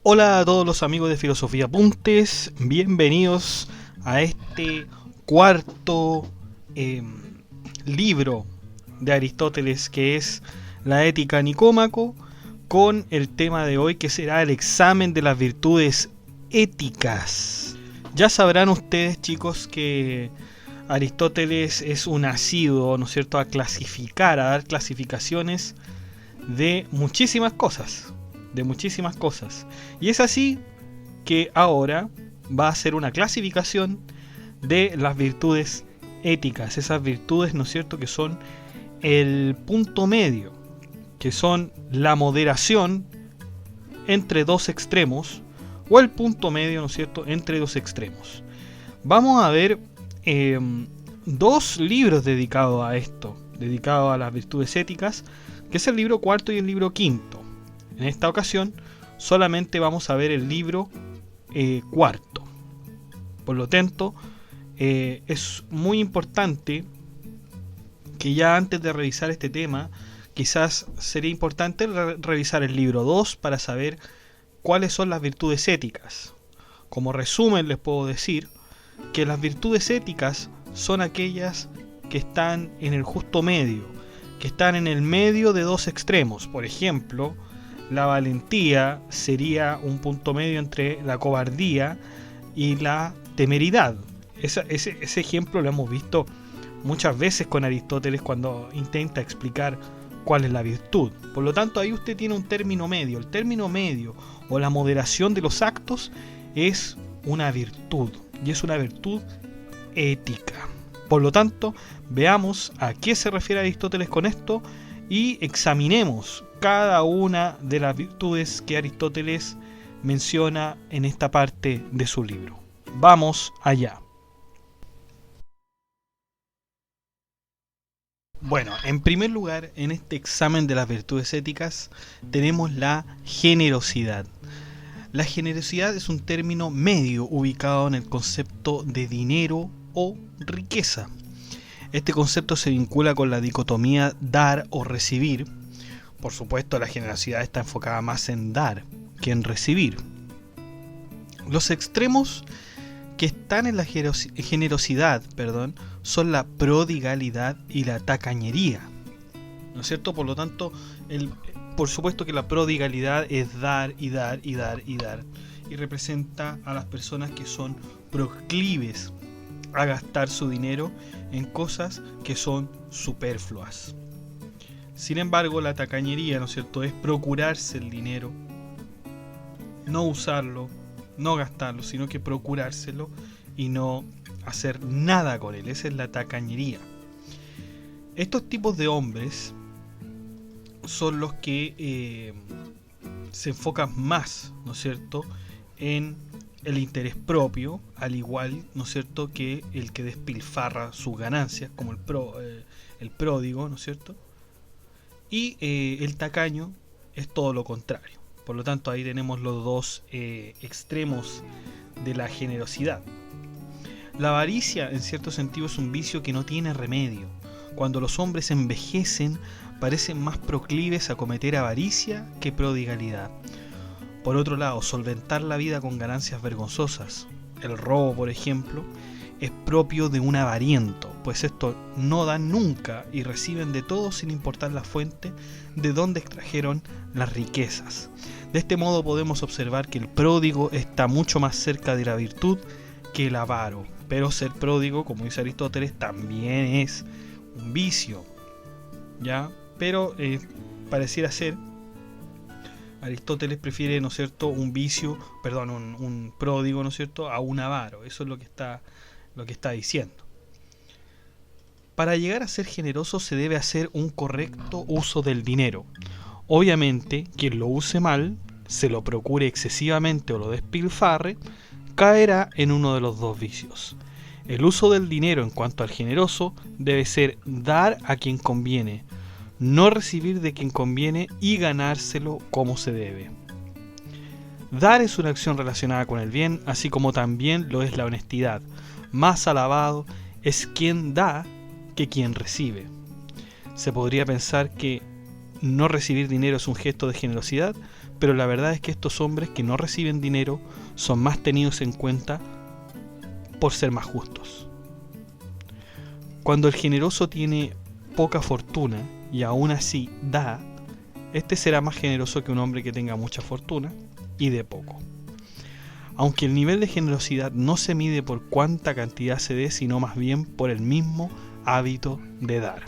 Hola a todos los amigos de Filosofía Apuntes, bienvenidos a este cuarto libro de Aristóteles, que es la Ética Nicómaco, con el tema de hoy que será el examen de las virtudes éticas. Ya sabrán ustedes, chicos, que Aristóteles es un asiduo, ¿no es cierto?, a clasificar, a dar clasificaciones de muchísimas cosas. Y es así que ahora va a hacer una clasificación de las virtudes éticas, esas virtudes, ¿no es cierto?, que son el punto medio, que son la moderación entre dos extremos, o el punto medio, ¿no es cierto?, entre dos extremos. Vamos a ver dos libros dedicados a esto, dedicados a las virtudes éticas, que es el libro cuarto y el libro quinto. En esta ocasión solamente vamos a ver el libro cuarto. Por lo tanto, es muy importante que ya antes de revisar este tema, quizás sería importante revisar el libro 2 para saber cuáles son las virtudes éticas. Como resumen les puedo decir que las virtudes éticas son aquellas que están en el justo medio, que están en el medio de dos extremos. Por ejemplo, la valentía sería un punto medio entre la cobardía y la temeridad. Ese ejemplo lo hemos visto muchas veces con Aristóteles cuando intenta explicar cuál es la virtud. Por lo tanto, ahí usted tiene un término medio. El término medio o la moderación de los actos es una virtud, y es una virtud ética. Por lo tanto, veamos a qué se refiere Aristóteles con esto y examinemos cada una de las virtudes que Aristóteles menciona en esta parte de su libro. Vamos allá. Bueno, en primer lugar, en este examen de las virtudes éticas tenemos la generosidad. La generosidad es un término medio ubicado en el concepto de dinero o riqueza. Este concepto se vincula con la dicotomía dar o recibir. Por supuesto, la generosidad está enfocada más en dar que en recibir. Los extremos que están en la generosidad, son la prodigalidad y la tacañería, ¿no es cierto? Por lo tanto, por supuesto que la prodigalidad es dar y dar y dar y dar, y representa a las personas que son proclives a gastar su dinero en cosas que son superfluas. Sin embargo, la tacañería, ¿no es cierto?, es procurarse el dinero, no usarlo, no gastarlo, sino que procurárselo y no hacer nada con él. Esa es la tacañería. Estos tipos de hombres son los que se enfocan más, ¿no es cierto?, en el interés propio, al igual, ¿no es cierto?, que el que despilfarra sus ganancias, como el pródigo, ¿no es cierto? Y el tacaño es todo lo contrario. Por lo tanto, ahí tenemos los dos extremos de la generosidad. La avaricia, en cierto sentido, es un vicio que no tiene remedio. Cuando los hombres envejecen, parecen más proclives a cometer avaricia que prodigalidad. Por otro lado, solventar la vida con ganancias vergonzosas, el robo, por ejemplo, es propio de un avariento, pues estos no dan nunca y reciben de todo sin importar la fuente de donde extrajeron las riquezas. De este modo podemos observar que el pródigo está mucho más cerca de la virtud que el avaro, pero ser pródigo, como dice Aristóteles, también es un vicio, ¿ya? Pero pareciera ser, Aristóteles prefiere, ¿no es cierto?, un pródigo, ¿no es cierto?, a un avaro. Eso es lo que está diciendo. Para llegar a ser generoso se debe hacer un correcto uso del dinero. Obviamente, quien lo use mal, se lo procure excesivamente o lo despilfarre, caerá en uno de los dos vicios. El uso del dinero en cuanto al generoso debe ser dar a quien conviene, no recibir de quien conviene y ganárselo como se debe. Dar es una acción relacionada con el bien, así como también lo es la honestidad. Más alabado es quien da que quien recibe. Se podría pensar que no recibir dinero es un gesto de generosidad, pero la verdad es que estos hombres que no reciben dinero son más tenidos en cuenta por ser más justos. Cuando el generoso tiene poca fortuna y aún así da, este será más generoso que un hombre que tenga mucha fortuna y de poco. Aunque el nivel de generosidad no se mide por cuánta cantidad se dé, sino más bien por el mismo hábito de dar.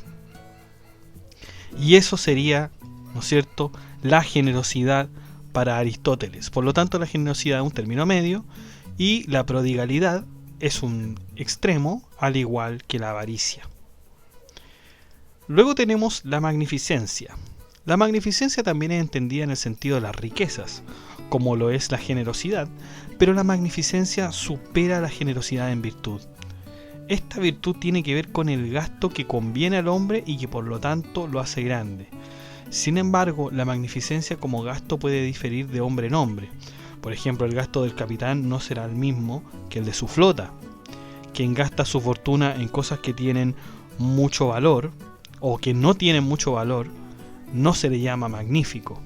Y eso sería, ¿no es cierto?, la generosidad para Aristóteles. Por lo tanto, la generosidad es un término medio y la prodigalidad es un extremo, al igual que la avaricia. Luego tenemos la magnificencia. La magnificencia también es entendida en el sentido de las riquezas, como lo es la generosidad, pero la magnificencia supera la generosidad en virtud. Esta virtud tiene que ver con el gasto que conviene al hombre y que por lo tanto lo hace grande. Sin embargo, la magnificencia como gasto puede diferir de hombre en hombre. Por ejemplo, el gasto del capitán no será el mismo que el de su flota. Quien gasta su fortuna en cosas que tienen mucho valor o que no tienen mucho valor, no se le llama magnífico.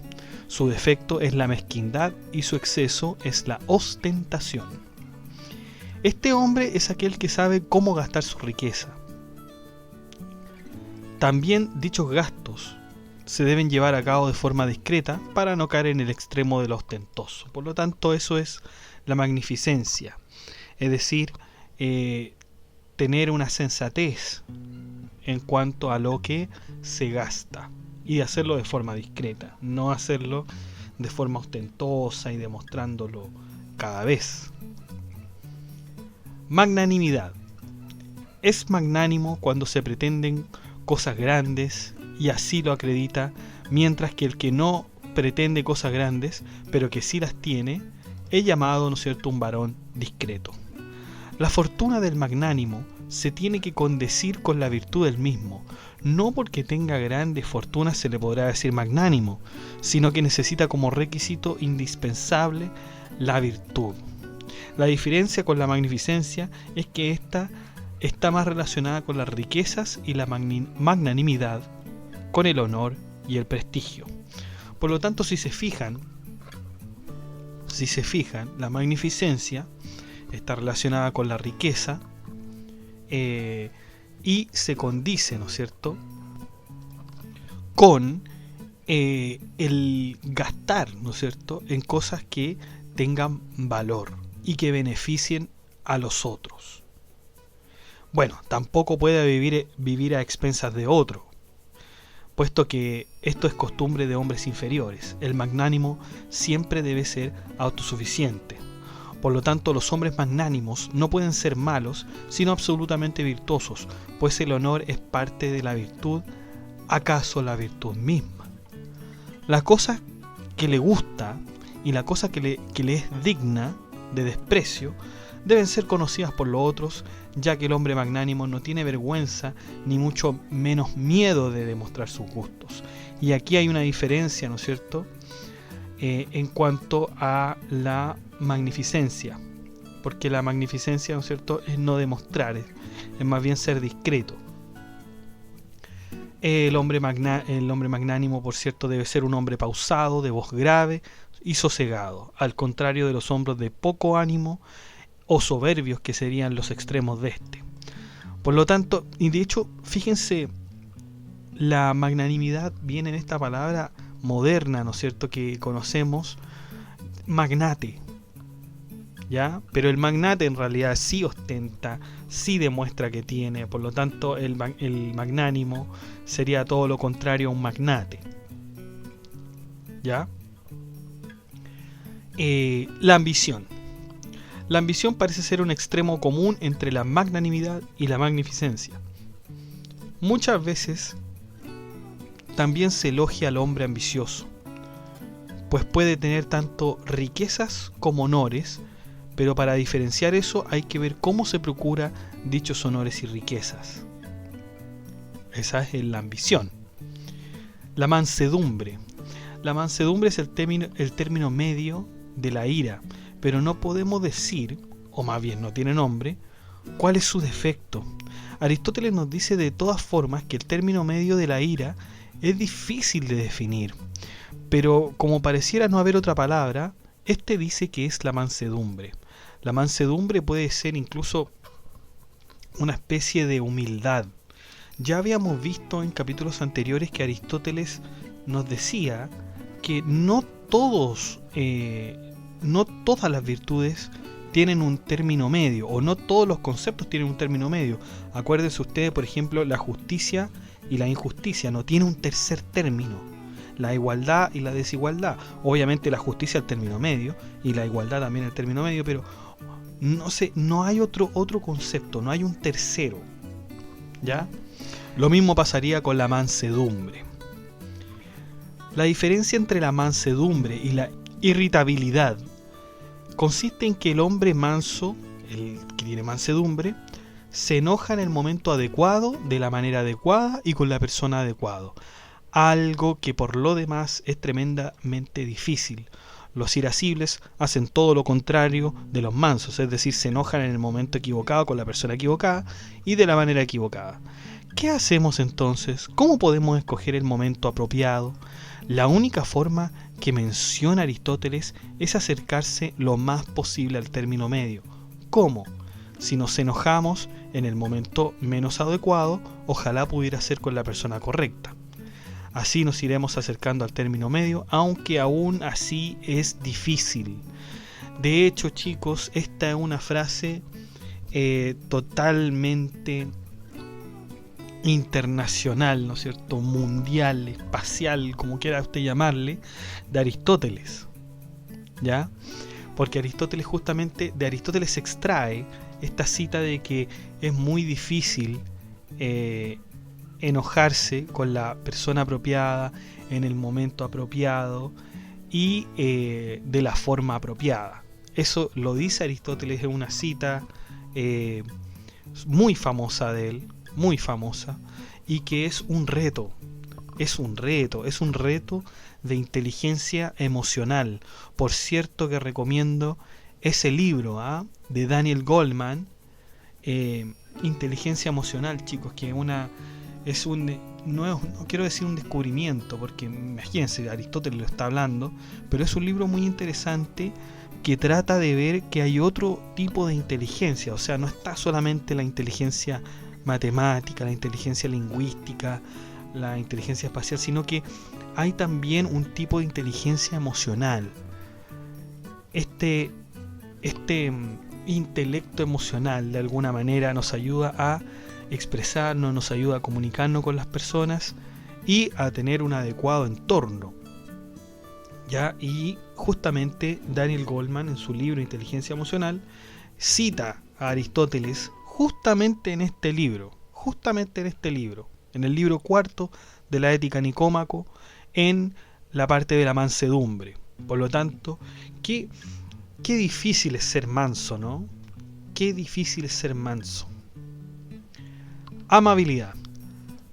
Su defecto es la mezquindad y su exceso es la ostentación. Este hombre es aquel que sabe cómo gastar su riqueza. También dichos gastos se deben llevar a cabo de forma discreta para no caer en el extremo de lo ostentoso. Por lo tanto, eso es la magnificencia. Es decir, tener una sensatez en cuanto a lo que se gasta y hacerlo de forma discreta, no hacerlo de forma ostentosa y demostrándolo cada vez. Magnanimidad. Es magnánimo cuando se pretenden cosas grandes y así lo acredita, mientras que el que no pretende cosas grandes, pero que sí las tiene, es llamado, ¿no es cierto?, un varón discreto. La fortuna del magnánimo se tiene que condecir con la virtud del mismo. No porque tenga grandes fortunas se le podrá decir magnánimo, sino que necesita como requisito indispensable la virtud. La diferencia con la magnificencia es que ésta está más relacionada con las riquezas y la magnanimidad con el honor y el prestigio. Por lo tanto, si se fijan, la magnificencia está relacionada con la riqueza y se condice, ¿no es cierto?, con el gastar, ¿no es cierto?, en cosas que tengan valor y que beneficien a los otros. Bueno, tampoco puede vivir a expensas de otro, puesto que esto es costumbre de hombres inferiores. El magnánimo siempre debe ser autosuficiente. Por lo tanto, los hombres magnánimos no pueden ser malos, sino absolutamente virtuosos, pues el honor es parte de la virtud, acaso la virtud misma. La cosa que le gusta y la cosa que le es digna de desprecio deben ser conocidas por los otros, ya que el hombre magnánimo no tiene vergüenza ni mucho menos miedo de demostrar sus gustos. Y aquí hay una diferencia, ¿no es cierto?, en cuanto a la magnificencia, porque la magnificencia, ¿no es cierto?, es no demostrar, es más bien ser discreto. El hombre magnánimo, por cierto, debe ser un hombre pausado, de voz grave y sosegado, al contrario de los hombres de poco ánimo o soberbios, que serían los extremos de este. Por lo tanto, y de hecho, fíjense, la magnanimidad viene en esta palabra moderna, ¿no es cierto?, que conocemos, magnate, ¿ya? Pero el magnate en realidad sí ostenta, sí demuestra que tiene. Por lo tanto, el magnánimo sería todo lo contrario a un magnate, ¿ya? La ambición. La ambición parece ser un extremo común entre la magnanimidad y la magnificencia. Muchas veces también se elogia al hombre ambicioso, pues puede tener tanto riquezas como honores, pero para diferenciar eso hay que ver cómo se procura dichos honores y riquezas. Esa es la ambición. La mansedumbre. La mansedumbre es el término medio de la ira, pero no podemos decir, o más bien no tiene nombre, cuál es su defecto. Aristóteles nos dice de todas formas que el término medio de la ira es difícil de definir, Pero como pareciera no haber otra palabra, este dice que es la mansedumbre. La mansedumbre puede ser incluso una especie de humildad. Ya habíamos visto en capítulos anteriores que Aristóteles nos decía que no todas las virtudes tienen un término medio, o no todos los conceptos tienen un término medio. Acuérdense ustedes, por ejemplo, la justicia y la injusticia no tiene un tercer término. La igualdad y la desigualdad. Obviamente la justicia el término medio y la igualdad también el término medio, pero no hay otro concepto, no hay un tercero. ¿Ya? Lo mismo pasaría con la mansedumbre. La diferencia entre la mansedumbre y la irritabilidad consiste en que el hombre manso, el que tiene mansedumbre, se enoja en el momento adecuado, de la manera adecuada y con la persona adecuada. Algo que por lo demás es tremendamente difícil. Los irascibles hacen todo lo contrario de los mansos, es decir, se enojan en el momento equivocado con la persona equivocada y de la manera equivocada. ¿Qué hacemos entonces? ¿Cómo podemos escoger el momento apropiado? La única forma que menciona Aristóteles es acercarse lo más posible al término medio. ¿Cómo? Si nos enojamos en el momento menos adecuado, ojalá pudiera ser con la persona correcta. Así nos iremos acercando al término medio, aunque aún así es difícil. De hecho, chicos, esta es una frase totalmente internacional, ¿no es cierto?, mundial, espacial, como quiera usted llamarle, de Aristóteles, ¿ya? Porque Aristóteles, justamente de Aristóteles se extrae esta cita de que es muy difícil enojarse con la persona apropiada en el momento apropiado y de la forma apropiada. Eso lo dice Aristóteles en una cita muy famosa de él, muy famosa, y que es un reto de inteligencia emocional. Por cierto que recomiendo ese libro de Daniel Goleman, Inteligencia Emocional, chicos, que no quiero decir un descubrimiento, porque imagínense, Aristóteles lo está hablando, pero es un libro muy interesante que trata de ver que hay otro tipo de inteligencia, o sea, no está solamente la inteligencia matemática, la inteligencia lingüística, la inteligencia espacial, sino que hay también un tipo de inteligencia emocional. Este intelecto emocional de alguna manera nos ayuda a expresarnos, nos ayuda a comunicarnos con las personas y a tener un adecuado entorno. ¿Ya? Y justamente Daniel Goleman, en su libro Inteligencia Emocional, cita a Aristóteles justamente en este libro, en el libro cuarto de la Ética Nicómaco, en la parte de la mansedumbre. Por lo tanto, qué difícil es ser manso, ¿no? Qué difícil es ser manso. Amabilidad.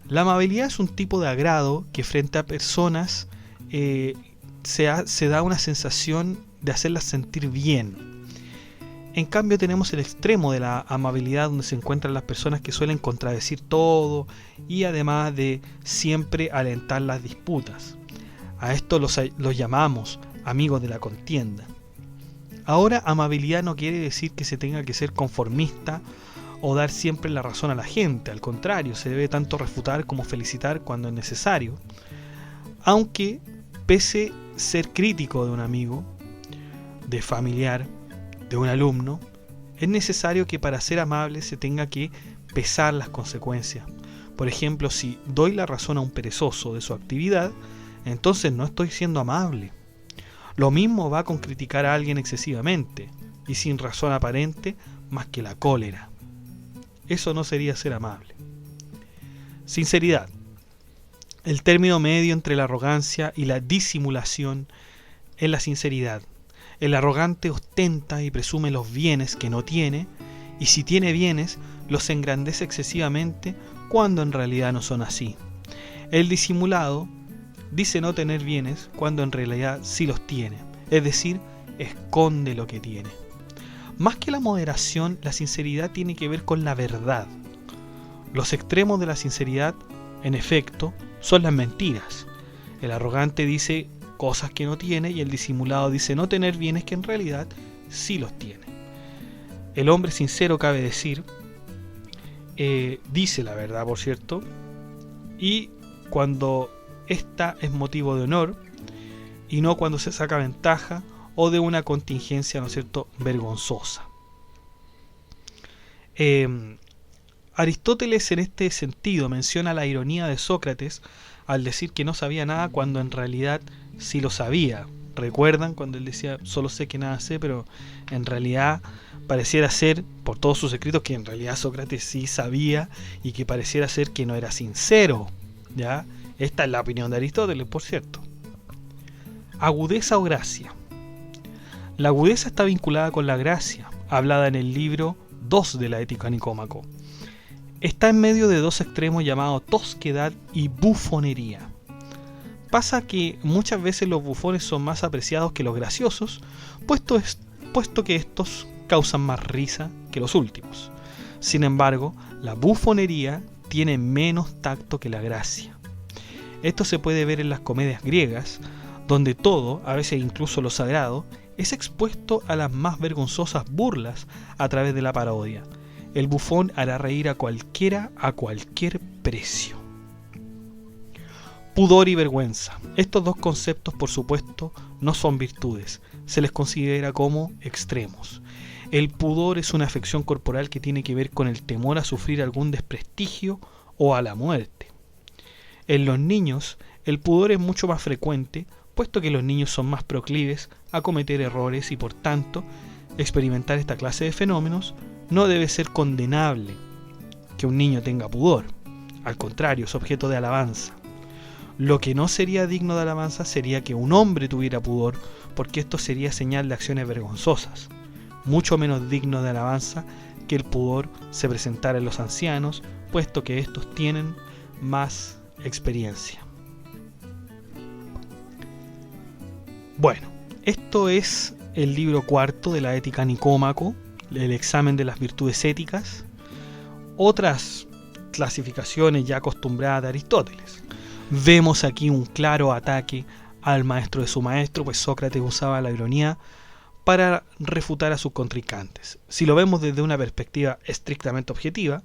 La amabilidad es un tipo de agrado que frente a personas se da una sensación de hacerlas sentir bien. En cambio tenemos el extremo de la amabilidad, donde se encuentran las personas que suelen contradecir todo y además de siempre alentar las disputas. A esto los llamamos amigos de la contienda. Ahora, amabilidad no quiere decir que se tenga que ser conformista o dar siempre la razón a la gente. Al contrario, se debe tanto refutar como felicitar cuando es necesario. Aunque, pese ser crítico de un amigo, de familiar, de un alumno, es necesario que para ser amable se tenga que pesar las consecuencias. Por ejemplo, si doy la razón a un perezoso de su actividad, entonces no estoy siendo amable. Lo mismo va con criticar a alguien excesivamente y sin razón aparente más que la cólera. Eso no sería ser amable. Sinceridad. El término medio entre la arrogancia y la disimulación es la sinceridad. El arrogante ostenta y presume los bienes que no tiene, y si tiene bienes, los engrandece excesivamente cuando en realidad no son así. El disimulado dice no tener bienes cuando en realidad sí los tiene, es decir, esconde lo que tiene. Más que la moderación, la sinceridad tiene que ver con la verdad. Los extremos de la sinceridad, en efecto, son las mentiras. El arrogante dice cosas que no tiene, y el disimulado dice no tener bienes que en realidad sí los tiene. El hombre sincero, cabe decir, dice la verdad, por cierto, y cuando esta es motivo de honor, y no cuando se saca ventaja o de una contingencia, ¿no es cierto?, vergonzosa. Aristóteles en este sentido menciona la ironía de Sócrates al decir que no sabía nada cuando en realidad sí lo sabía. ¿Recuerdan cuando él decía solo sé que nada sé? Pero en realidad pareciera ser, por todos sus escritos, que en realidad Sócrates sí sabía, y que pareciera ser que no era sincero, ¿ya? Esta es la opinión de Aristóteles, por cierto. Agudeza o gracia. La agudeza está vinculada con la gracia, hablada en el libro 2 de la Ética Nicómaco. Está en medio de dos extremos llamados tosquedad y bufonería. Pasa que muchas veces los bufones son más apreciados que los graciosos, puesto que estos causan más risa que los últimos. Sin embargo, la bufonería tiene menos tacto que la gracia. Esto se puede ver en las comedias griegas, donde todo, a veces incluso lo sagrado, es expuesto a las más vergonzosas burlas a través de la parodia. El bufón hará reír a cualquiera a cualquier precio. Pudor y vergüenza. Estos dos conceptos, por supuesto, no son virtudes. Se les considera como extremos. El pudor es una afección corporal que tiene que ver con el temor a sufrir algún desprestigio o a la muerte. En los niños, el pudor es mucho más frecuente, puesto que los niños son más proclives a cometer errores y por tanto, experimentar esta clase de fenómenos no debe ser condenable que un niño tenga pudor. Al contrario, es objeto de alabanza. Lo que no sería digno de alabanza sería que un hombre tuviera pudor, porque esto sería señal de acciones vergonzosas. Mucho menos digno de alabanza que el pudor se presentara en los ancianos, puesto que estos tienen más experiencia. Bueno, esto es el libro cuarto de la Ética Nicómaco, el examen de las virtudes éticas. Otras clasificaciones ya acostumbradas de Aristóteles. Vemos aquí un claro ataque al maestro de su maestro, pues Sócrates usaba la ironía para refutar a sus contrincantes. Si lo vemos desde una perspectiva estrictamente objetiva,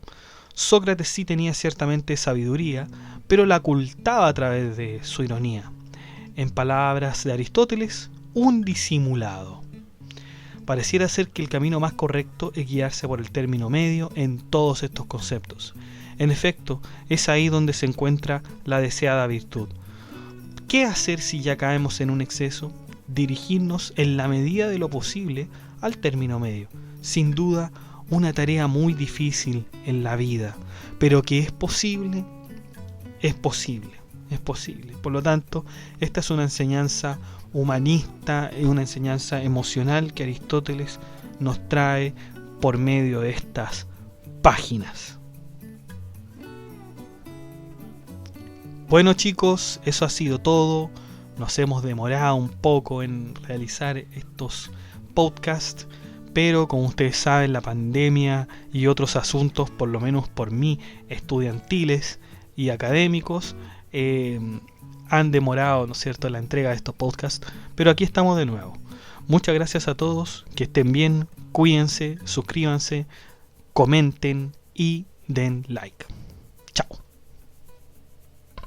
Sócrates sí tenía ciertamente sabiduría, pero la ocultaba a través de su ironía. En palabras de Aristóteles, un disimulado. Pareciera ser que el camino más correcto es guiarse por el término medio en todos estos conceptos. En efecto, es ahí donde se encuentra la deseada virtud. ¿Qué hacer si ya caemos en un exceso? Dirigirnos en la medida de lo posible al término medio. Sin duda, una tarea muy difícil en la vida, pero que es posible, es posible. Es posible. Por lo tanto, esta es una enseñanza humanista, una enseñanza emocional que Aristóteles nos trae por medio de estas páginas. Bueno chicos, eso ha sido todo. Nos hemos demorado un poco en realizar estos podcasts, pero como ustedes saben, la pandemia y otros asuntos, por lo menos por mí, estudiantiles y académicos, han demorado, ¿no es cierto?, la entrega de estos podcasts, pero aquí estamos de nuevo. Muchas gracias a todos, que estén bien, cuídense, suscríbanse, comenten y den like.